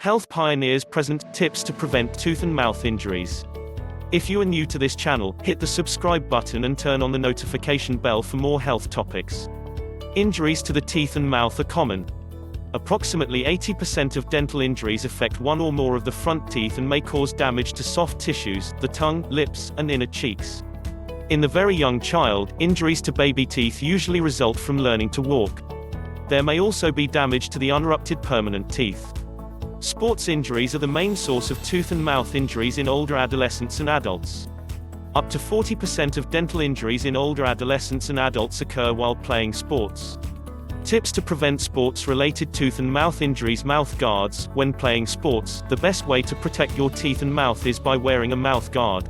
Health Pioneers present tips to prevent tooth and mouth injuries. If you are new to this channel, hit the subscribe button and turn on the notification bell for more health topics. Injuries to the teeth and mouth are common. Approximately 80% of dental injuries affect one or more of the front teeth and may cause damage to soft tissues, the tongue, lips, and inner cheeks. In the very young child, injuries to baby teeth usually result from learning to walk. There may also be damage to the unerupted permanent teeth. Sports injuries are the main source of tooth and mouth injuries in older adolescents and adults. Up to 40% of dental injuries in older adolescents and adults occur while playing sports. Tips to prevent sports-related tooth and mouth injuries. Mouth guards. When playing sports, the best way to protect your teeth and mouth is by wearing a mouth guard.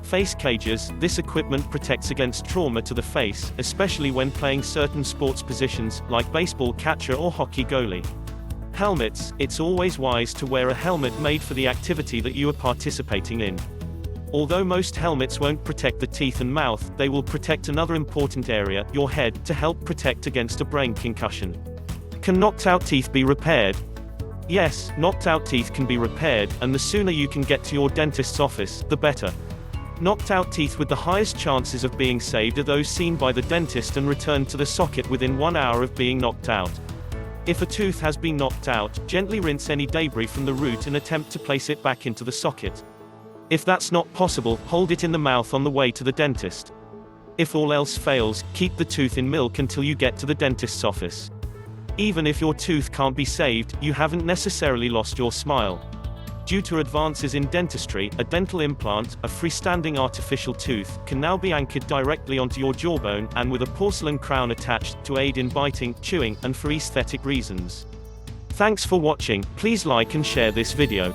Face cages. This equipment protects against trauma to the face, especially when playing certain sports positions, like baseball catcher or hockey goalie. Helmets. It's always wise to wear a helmet made for the activity that you are participating in. Although most helmets won't protect the teeth and mouth, they will protect another important area, your head, to help protect against a brain concussion. Can knocked-out teeth be repaired? Yes, knocked-out teeth can be repaired, and the sooner you can get to your dentist's office, the better. Knocked-out teeth with the highest chances of being saved are those seen by the dentist and returned to the socket within 1 hour of being knocked out. If a tooth has been knocked out, gently rinse any debris from the root and attempt to place it back into the socket. If that's not possible, hold it in the mouth on the way to the dentist. If all else fails, keep the tooth in milk until you get to the dentist's office. Even if your tooth can't be saved, you haven't necessarily lost your smile. Due to advances in dentistry, a dental implant, a freestanding artificial tooth, can now be anchored directly onto your jawbone, and with a porcelain crown attached, to aid in biting, chewing, and for aesthetic reasons. Thanks for watching. Please like and share this video.